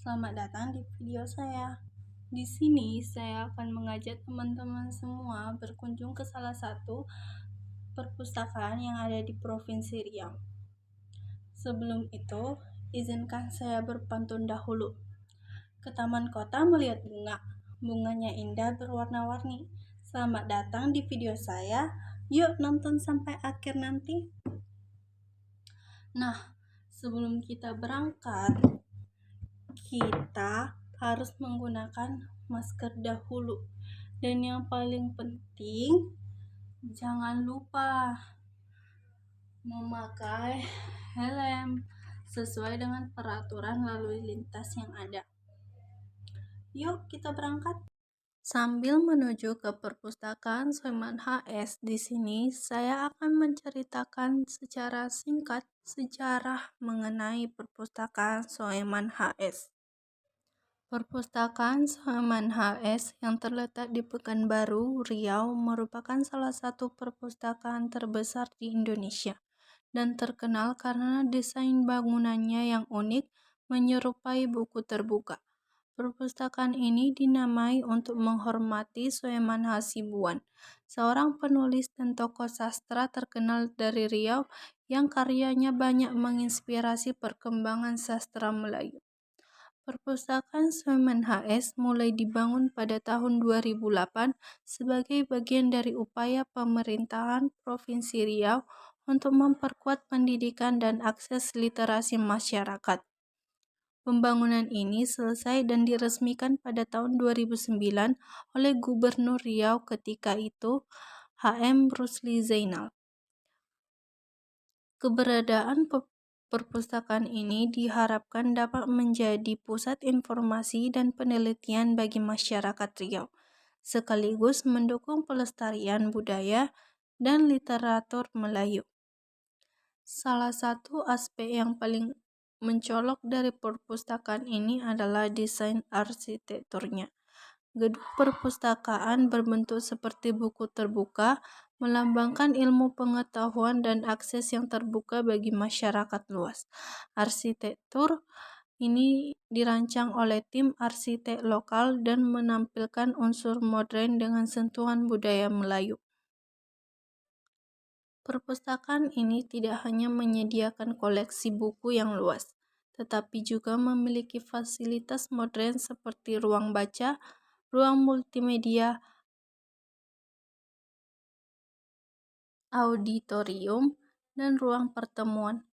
Selamat datang di video saya. Di sini saya akan mengajak teman-teman semua berkunjung ke salah satu perpustakaan yang ada di Provinsi Riau. Sebelum itu, izinkan saya berpantun dahulu. Ke taman kota melihat bunga. Bunganya indah berwarna-warni. Selamat datang di video saya. Yuk nonton sampai akhir nanti. Nah, sebelum kita berangkat, kita harus menggunakan masker dahulu. Dan yang paling penting, jangan lupa memakai helm sesuai dengan peraturan lalu lintas yang ada. Yuk kita berangkat. Sambil menuju ke perpustakaan Soeman HS, di sini saya akan menceritakan secara singkat sejarah mengenai perpustakaan Soeman HS. Perpustakaan Soeman HS yang terletak di Pekanbaru, Riau merupakan salah satu perpustakaan terbesar di Indonesia dan terkenal karena desain bangunannya yang unik menyerupai buku terbuka. Perpustakaan ini dinamai untuk menghormati Soeman Hasibuan, seorang penulis dan tokoh sastra terkenal dari Riau yang karyanya banyak menginspirasi perkembangan sastra Melayu. Perpustakaan Soeman HS mulai dibangun pada tahun 2008 sebagai bagian dari upaya pemerintahan Provinsi Riau untuk memperkuat pendidikan dan akses literasi masyarakat. Pembangunan ini selesai dan diresmikan pada tahun 2009 oleh Gubernur Riau ketika itu, HM Rusli Zainal. Keberadaan perpustakaan ini diharapkan dapat menjadi pusat informasi dan penelitian bagi masyarakat Riau, sekaligus mendukung pelestarian budaya dan literatur Melayu. Salah satu aspek yang paling mencolok dari perpustakaan ini adalah desain arsitekturnya. Gedung perpustakaan berbentuk seperti buku terbuka, melambangkan ilmu pengetahuan dan akses yang terbuka bagi masyarakat luas. Arsitektur ini dirancang oleh tim arsitek lokal dan menampilkan unsur modern dengan sentuhan budaya Melayu. Perpustakaan ini tidak hanya menyediakan koleksi buku yang luas, tetapi juga memiliki fasilitas modern seperti ruang baca, ruang multimedia, auditorium, dan ruang pertemuan.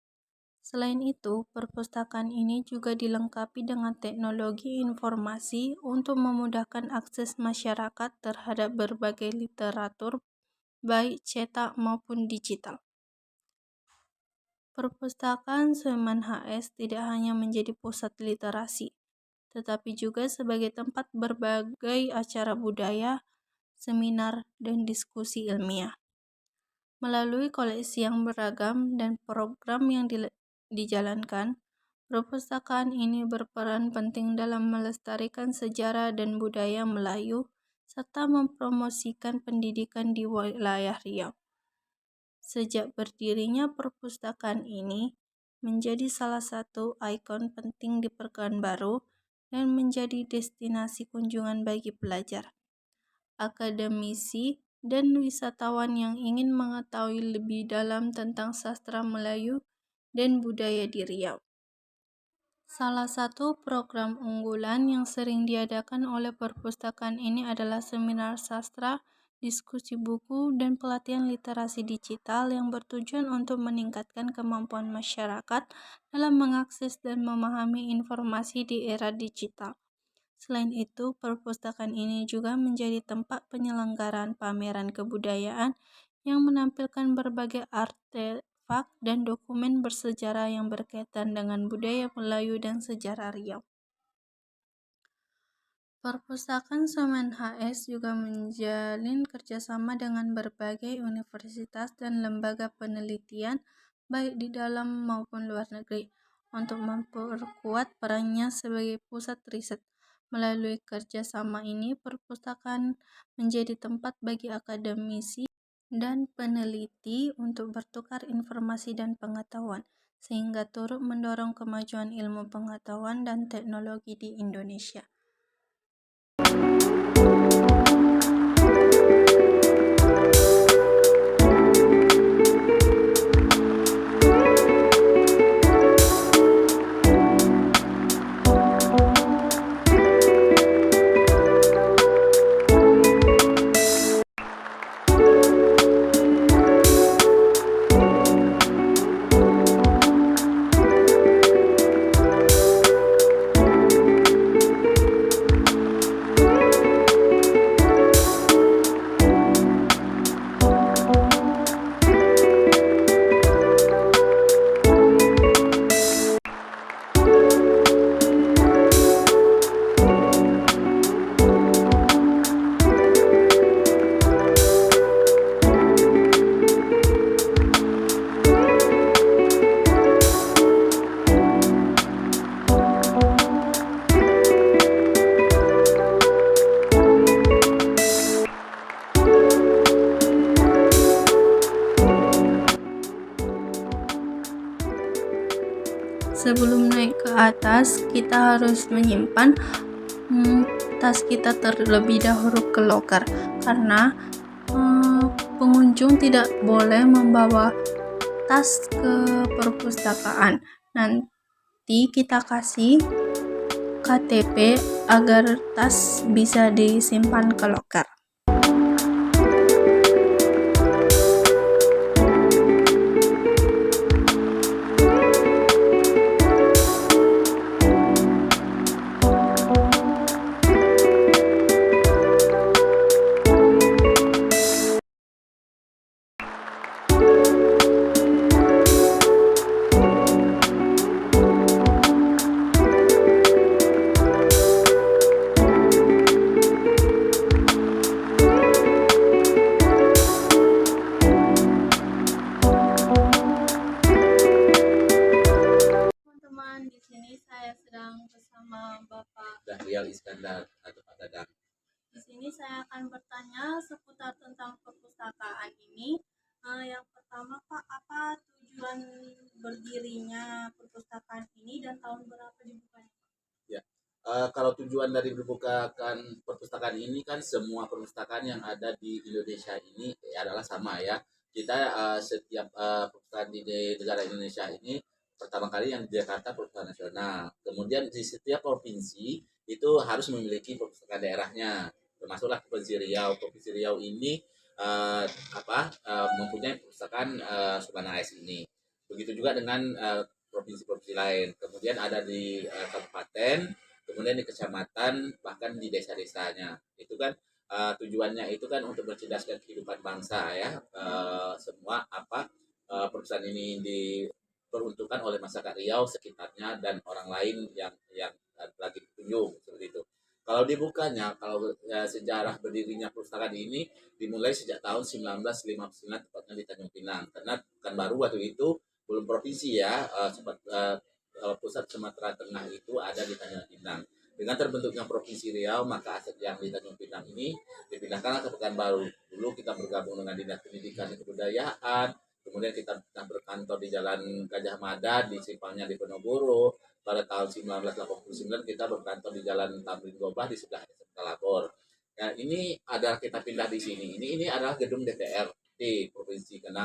Selain itu, perpustakaan ini juga dilengkapi dengan teknologi informasi untuk memudahkan akses masyarakat terhadap berbagai literatur, baik cetak maupun digital. Perpustakaan Soeman HS tidak hanya menjadi pusat literasi, tetapi juga sebagai tempat berbagai acara budaya, seminar, dan diskusi ilmiah. Melalui koleksi yang beragam dan program yang dijalankan, perpustakaan ini berperan penting dalam melestarikan sejarah dan budaya Melayu serta mempromosikan pendidikan di wilayah Riau. Sejak berdirinya perpustakaan ini menjadi salah satu ikon penting di Pekanbaru dan menjadi destinasi kunjungan bagi pelajar, akademisi, dan wisatawan yang ingin mengetahui lebih dalam tentang sastra Melayu dan budaya di Riau. Salah satu program unggulan yang sering diadakan oleh perpustakaan ini adalah seminar sastra, diskusi buku, dan pelatihan literasi digital yang bertujuan untuk meningkatkan kemampuan masyarakat dalam mengakses dan memahami informasi di era digital. Selain itu, perpustakaan ini juga menjadi tempat penyelenggaraan pameran kebudayaan yang menampilkan berbagai artefak dan dokumen bersejarah yang berkaitan dengan budaya Melayu dan sejarah Riau. Perpustakaan Soeman HS juga menjalin kerjasama dengan berbagai universitas dan lembaga penelitian baik di dalam maupun luar negeri untuk memperkuat perannya sebagai pusat riset. Melalui kerjasama ini, perpustakaan menjadi tempat bagi akademisi dan peneliti untuk bertukar informasi dan pengetahuan, sehingga turut mendorong kemajuan ilmu pengetahuan dan teknologi di Indonesia. Sebelum naik ke atas, kita harus menyimpan tas kita terlebih dahulu ke loker, karena pengunjung tidak boleh membawa tas ke perpustakaan. Nanti kita kasih KTP agar tas bisa disimpan ke loker. Di sini saya sedang bersama Bapak Dahrial Iskandar atau Pak Dadang. Di sini saya akan bertanya seputar tentang perpustakaan ini. Yang pertama, Pak, apa tujuan berdirinya perpustakaan ini dan tahun berapa dibukanya? Ya, kalau tujuan dari dibukakan perpustakaan ini kan semua perpustakaan yang ada di Indonesia ini adalah sama ya. Kita setiap perpustakaan di negara Indonesia ini pertama kali yang di Jakarta perpustakaan nasional. Kemudian di setiap provinsi itu harus memiliki perpustakaan daerahnya. Termasuklah Provinsi Riau. Provinsi Riau ini mempunyai perpustakaan Subhana AS ini. Begitu juga dengan provinsi-provinsi lain. Kemudian ada di kabupaten, kemudian di kecamatan, bahkan di desa-desanya. Itu kan tujuannya itu kan untuk mencerdaskan kehidupan bangsa ya. Semua perusahaan ini diperuntukkan oleh masyarakat Riau sekitarnya dan orang lain yang lagi berkunjung seperti itu. Kalau dibukanya, sejarah berdirinya perpustakaan ini dimulai sejak tahun 1959 tepatnya di Tanjung Pinang. Karena kan baru waktu itu belum provinsi ya, pusat Sumatera Tengah itu ada di Tanjung Pinang. Dengan terbentuknya Provinsi Riau, maka aset yang di Tanjung Pinang ini dipindahkan ke Pekanbaru. Dulu kita bergabung dengan Dinas Pendidikan dan Kebudayaan, kemudian kita berkantor di Jalan Gajah Mada, di simpangnya di Penogoro. Pada tahun 1989 kita berkantor di Jalan Tamrin Gobah di sebelah SMK Labor. Nah, ini adalah kita pindah di sini. Ini adalah gedung DPRD provinsi, karena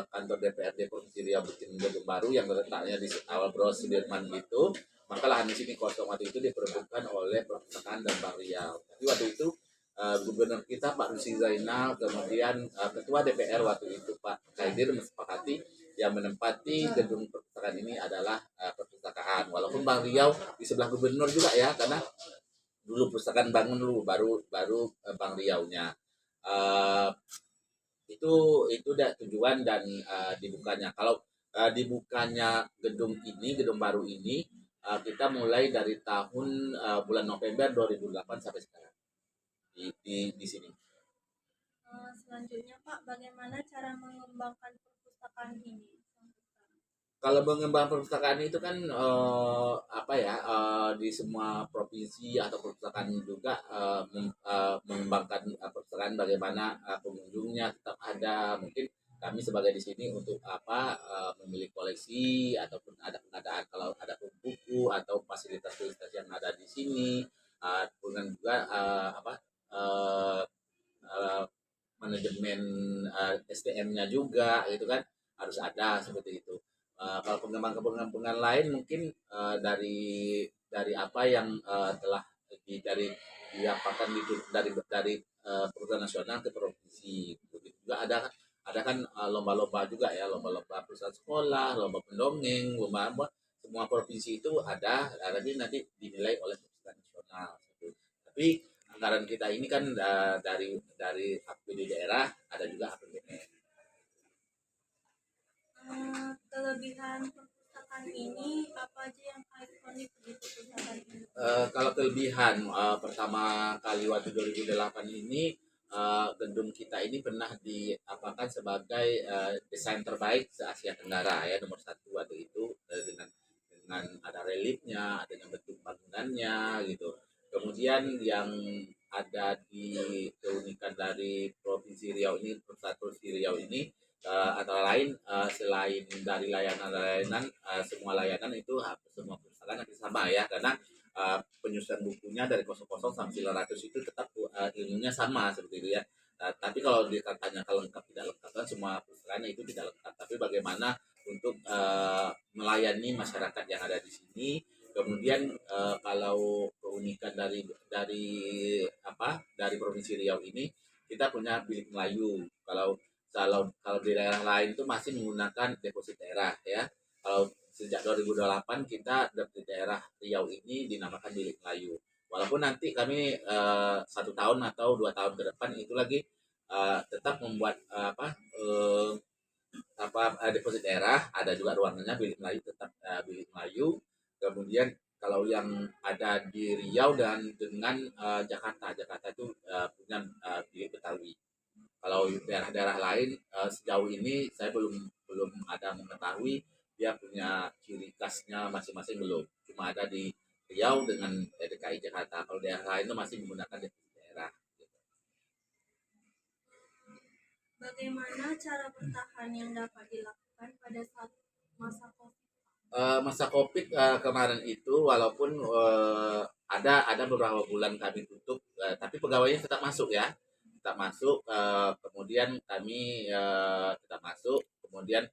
kantor DPRD Provinsi Riau bikin gedung baru yang letaknya di awal Bros Sudirman itu. Maka lahan di sini kosong waktu itu diperebutkan oleh perpustakaan dan Bank Riau. Jadi waktu itu gubernur kita Pak Rusi Zainal, kemudian ketua DPR waktu itu Pak Kaidir mensepakati yang menempati gedung perpustakaan ini adalah perpustakaan. Walaupun Bank Riau di sebelah gubernur juga ya, karena dulu perpustakaan bangun dulu, baru Bank Riau-nya. Itu tujuan dan dibukanya. Kalau dibukanya gedung baru ini, kita mulai dari tahun bulan November 2008 sampai sekarang di sini. Selanjutnya, Pak, bagaimana cara mengembangkan perpustakaan ini? Kalau mengembangkan perpustakaan itu kan di semua provinsi atau perpustakaan juga mengembangkan perpustakaan bagaimana pengunjungnya tetap ada. Mungkin kami sebagai di sini untuk apa, memilih koleksi ataupun ada pengadaan kalau ada buku atau fasilitas-fasilitas yang ada di sini, kemudian juga apa, eee eee, manajemen, SDM-nya juga gitu kan, harus ada seperti itu. Kalau pengembangan-pengembangan lain mungkin, dari apa yang, telah diapakan dari perusahaan nasional ke provinsi. Begitu juga ada kan lomba-lomba juga ya, lomba-lomba perusahaan sekolah, lomba pendongeng, lomba apa, semua provinsi itu ada, nanti dinilai oleh perusahaan nasional. Gitu. Tapi anggaran kita ini kan dari APBD daerah, ada juga APBN. Kelebihan perpustakaan ini apa aja yang ikonik di perpustakaan ini? Kalau kelebihan, pertama kali waktu 2008 ini, gedung kita ini pernah diapakan sebagai desain terbaik se Asia Tenggara ya, nomor satu waktu itu, dengan ada reliefnya, adanya bentuk bangunannya gitu. Kemudian yang ada di keunikan dari Provinsi Riau ini, Provinsi Riau ini, antara lain, selain dari layanan-layanan, semua layanan itu semua perpustakaan hampir sama ya, karena penyusunan bukunya dari 00 sampai 900 itu tetap ilmunya sama seperti itu ya. Tapi kalau ditanya kalau lengkap tidak lengkap kan semua pustranya itu tidak lengkap. Tapi bagaimana untuk melayani masyarakat yang ada di sini. Kemudian kalau keunikan dari dari Provinsi Riau ini kita punya bilik Melayu. Kalau di daerah lain itu masih menggunakan deposit daerah ya. Kalau sejak 2008 kita di daerah Riau ini dinamakan bilik Melayu. Walaupun nanti kami 1 tahun atau 2 tahun ke depan itu lagi tetap membuat deposit daerah, ada juga ruangannya bilik Melayu, tetap bilik Melayu. Kemudian kalau yang ada di Riau dan dengan Jakarta itu punya bilik Betawi. Kalau daerah-daerah lain sejauh ini saya belum belum ada mengetahui dia punya ciri khasnya masing-masing, belum. Cuma ada di Riau dengan DKI Jakarta. Kalau daerah lain itu masih menggunakan daerah. Bagaimana cara bertahan yang dapat dilakukan pada saat masa COVID? Masa COVID kemarin itu walaupun ada beberapa bulan kami tutup, tapi pegawainya tetap masuk ya, tetap masuk. Kemudian kami tetap masuk. Kemudian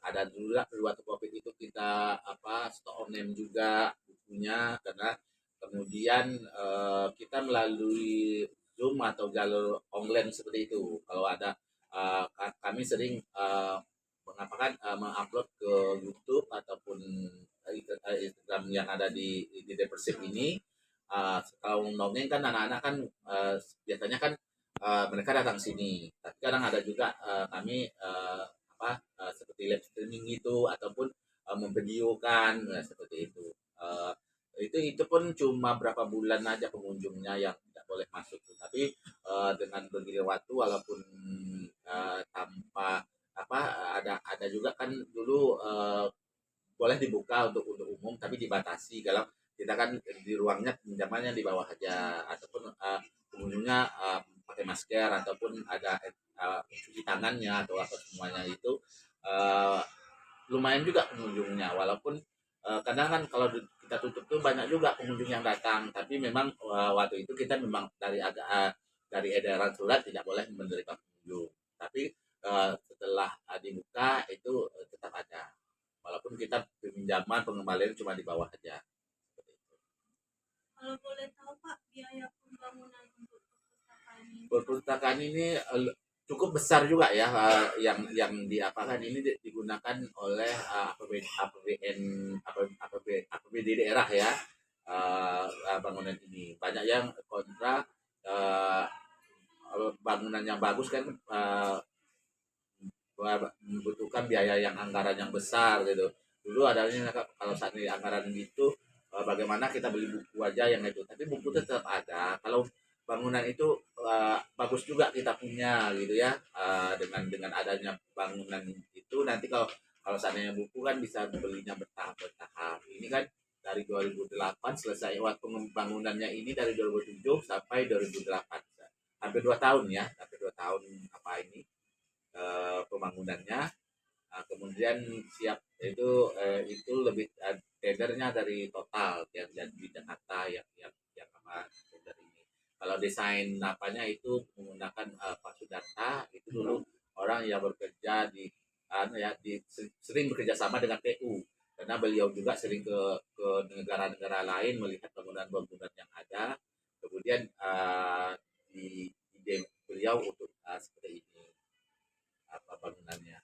ada juga waktu COVID itu kita stok online juga bukunya, karena kemudian kita melalui Zoom atau jalur online seperti itu. Kalau ada kami sering mengatakan mengupload ke YouTube ataupun Instagram yang ada di Depersif ini. Kalau nongeng kan anak-anak kan biasanya kan mereka datang sini, tapi kadang ada juga kami seperti live streaming gitu ataupun memvideokan seperti itu. Itu pun cuma berapa bulan aja pengunjungnya yang tidak boleh masuk, tapi dengan bergilir waktu walaupun tanpa ada juga kan dulu boleh dibuka untuk umum tapi dibatasi kalau kita kan di ruangnya pinjamannya di bawah aja, ataupun pengunjungnya pakai masker ataupun ada cuci tangannya atau apa semuanya itu uh, lumayan juga pengunjungnya, walaupun kadang kan kalau kita tutup tuh banyak juga pengunjung yang datang, tapi memang waktu itu kita memang dari edaran surat tidak boleh menerima pengunjung, tapi setelah dibuka itu tetap ada, walaupun kita pinjaman pengembalian cuma di bawah aja. Kalau boleh tahu Pak, biaya pembangunan untuk perpustakaan ini cukup besar juga ya, yang diapakan ini digunakan oleh APBN APBD daerah ya, bangunan ini banyak yang kontra bangunan yang bagus kan membutuhkan biaya yang anggaran yang besar gitu. Dulu adanya kalau saat ini anggaran gitu bagaimana kita beli buku aja yang itu, tapi buku tetap ada. Kalau bangunan itu bagus juga kita punya gitu ya, dengan adanya bangunan itu nanti kalau seandainya buku kan bisa belinya bertahap ini kan dari 2008 selesai waktu pembangunannya ini dari 2007 sampai 2008, hampir 2 tahun ya, hampir 2 tahun apa ini pembangunannya. Kemudian siap itu lebih tendernya dari total yang di Jakarta yang apa tender ini. Kalau desain apanya itu menggunakan Pak Sudarta itu dulu orang yang bekerja sering bekerja sama dengan TU karena beliau juga sering ke negara-negara lain melihat bangunan-bangunan yang ada. Kemudian di ide beliau untuk seperti ini apa bangunannya.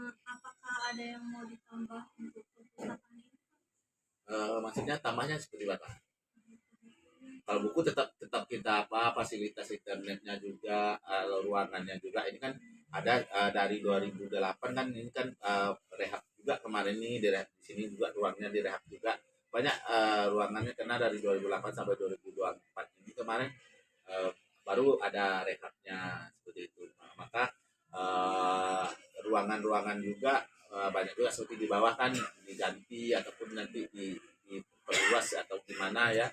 Apakah ada yang mau ditambah untuk perpustakaan ini? Maksudnya tambahnya seperti apa? Kalau buku tetap tetap kita apa fasilitas internetnya juga ruangannya juga ini kan ada dari 2008 kan ini kan rehab juga kemarin ini di sini juga ruangnya direhab juga banyak ruangannya karena dari 2008 sampai 2024 ini kemarin eh, baru ada rehabnya seperti itu. Nah, maka eh, ruangan-ruangan juga banyak juga seperti di bawah kan diganti ataupun nanti diperluas atau gimana ya.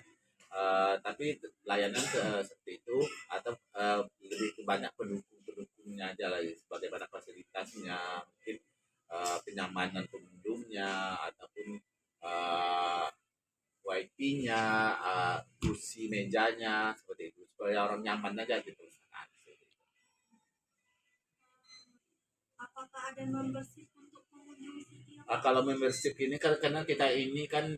Tapi layanan seperti itu atau lebih ke banyak pendukung-pendukungnya aja lagi sebagaimana fasilitasnya mungkin kenyamanan pengunjungnya ataupun wifi-nya, kursi mejanya seperti itu supaya orang nyaman aja gitu. Nah, Apakah ada membership untuk pengunjung setiap? kalau membership ini kan karena kita ini kan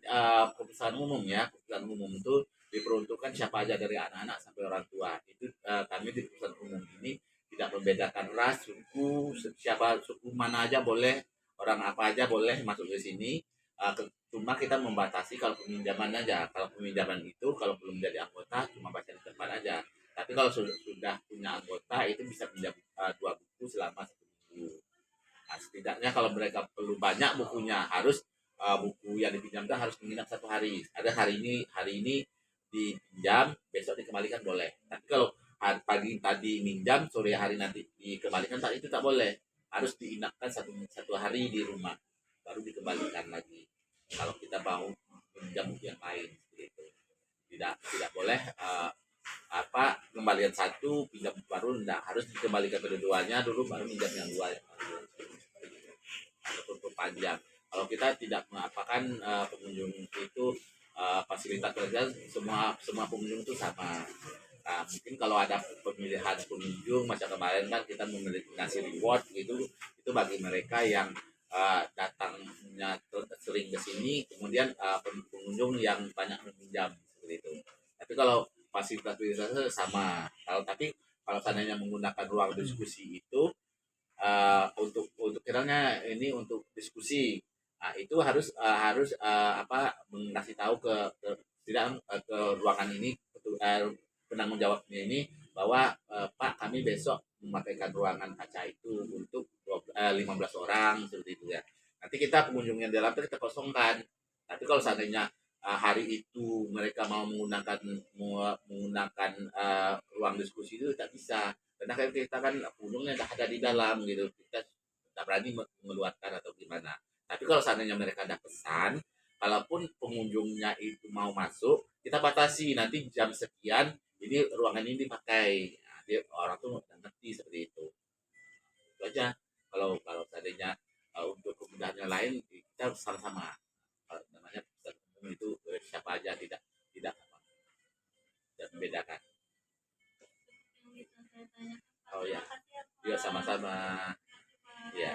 perusahaan umum ya, perusahaan umum itu diperuntukkan siapa aja dari anak-anak sampai orang tua. Itu kami di perusahaan umum ini tidak membedakan ras, suku, siapa suku mana aja boleh, orang apa aja boleh masuk ke sini. Cuma kita membatasi kalau peminjaman aja. Kalau peminjaman itu kalau belum jadi anggota cuma baca di depan aja. Tapi kalau sudah punya anggota itu bisa pinjam 2 buku selama 1 minggu. Nah, setidaknya kalau mereka perlu banyak bukunya harus buku yang dipinjamkan harus menginap 1 hari. Ada hari ini dipinjam, besok dikembalikan boleh. Tapi kalau pagi tadi minjam, sore hari nanti dikembalikan tak itu tak boleh. Harus diinapkan satu hari di rumah, baru dikembalikan lagi. Kalau kita mau pinjam buku yang lain, gitu. Tidak boleh kembalian satu pinjam baru tidak harus dikembalikan kedua-duanya dulu baru pinjam yang dua ataupun perpanjang. Kalau kita tidak mengapakan pengunjung itu fasilitas kerja semua pengunjung itu sama. Nah, mungkin kalau ada pemilihan pengunjung masa kemarin kan kita ngasih reward gitu itu bagi mereka yang datangnya sering ke sini kemudian pengunjung yang banyak meminjam seperti itu. Tapi kalau fasilitas sama kalau seandainya menggunakan ruang diskusi itu untuk kiranya ini untuk diskusi. Nah, itu harus mengasih tahu ke ruangan ini penanggung jawabnya ini bahwa Pak kami besok memakaikan ruangan kaca itu untuk 15 orang seperti itu ya. Nanti kita pengunjung yang dalam kita kosongkan. Tapi kalau seandainya hari itu mereka mau menggunakan ruang diskusi itu tak bisa karena kan kita kan ujungnya udah ada di dalam gitu kita tidak berani mengeluarkan atau gimana tapi kalau seandainya mereka ada pesan kalaupun pengunjungnya itu mau masuk kita batasi nanti jam sekian ini ruangan ini dipakai nah, dia orang tuh udah ngerti seperti itu aja kalau kalau seandainya untuk kemudahan yang lain kita sama-sama namanya pesan umum itu siapa aja tidak tidak membedakan Yang bisa saya tanyakan, Pak. oh ya Terima kasih ya, ya Pak. sama-sama ya.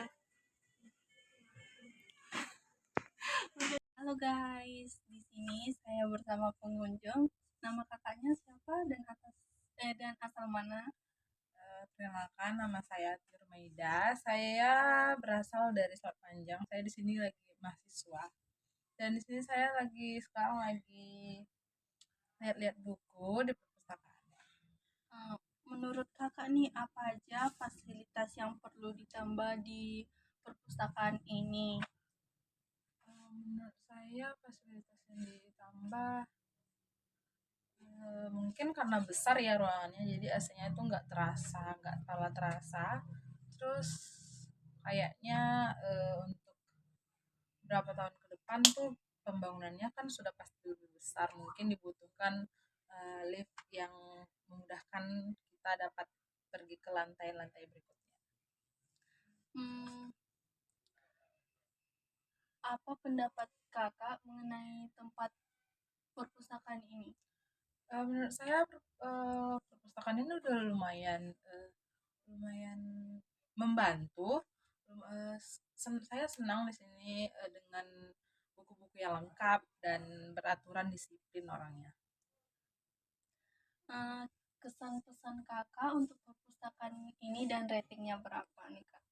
Halo guys, di sini saya bersama pengunjung. Nama kakaknya siapa dan asal mana? Perkenalkan, nama saya Tirmaida. Saya berasal dari Selat Panjang. Saya di sini lagi mahasiswa. Dan di sini saya sekarang lagi lihat-lihat buku di perpustakaan. Menurut kakak nih apa aja fasilitas yang perlu ditambah di perpustakaan ini? Menurut saya fasilitas yang ditambah mungkin karena besar ya ruangannya, jadi AC-nya itu nggak terlalu terasa. Terus kayaknya untuk berapa tahun ke depan tuh pembangunannya kan sudah pasti lebih besar, mungkin dibutuhkan lift yang memudahkan kita dapat pergi ke lantai-lantai berikutnya. Apa pendapat kakak mengenai tempat perpustakaan ini? Menurut saya perpustakaan ini udah lumayan membantu. Saya senang di sini dengan buku-buku yang lengkap dan beraturan disiplin orangnya. Kesan pesan kakak untuk perpustakaan ini dan ratingnya berapa nih kak?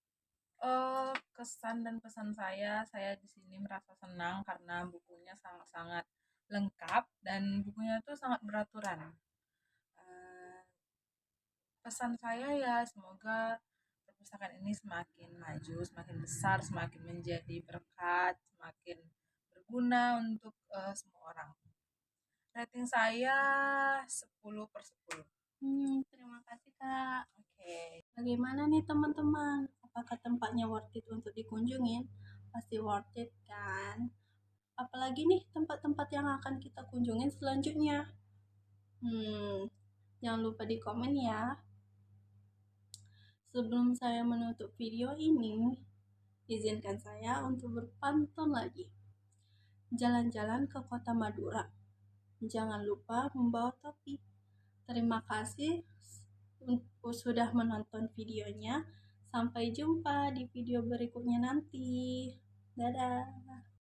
Kesan dan pesan saya di sini merasa senang karena bukunya sangat-sangat lengkap dan bukunya itu sangat beraturan. Pesan saya ya semoga perpustakaan ini semakin maju, semakin besar, semakin menjadi berkat, semakin berguna untuk semua orang. Rating saya 10/10. Terima kasih kak. Oke. Bagaimana nih teman-teman? Apakah tempatnya worth it untuk dikunjungin? Pasti worth it kan? Apalagi nih tempat-tempat yang akan kita kunjungin selanjutnya. Jangan lupa di komen ya. Sebelum saya menutup video ini, izinkan saya untuk berpantun lagi. Jalan-jalan ke kota Madura. Jangan lupa membawa topi. Terima kasih sudah menonton videonya. Sampai jumpa di video berikutnya nanti. Dadah.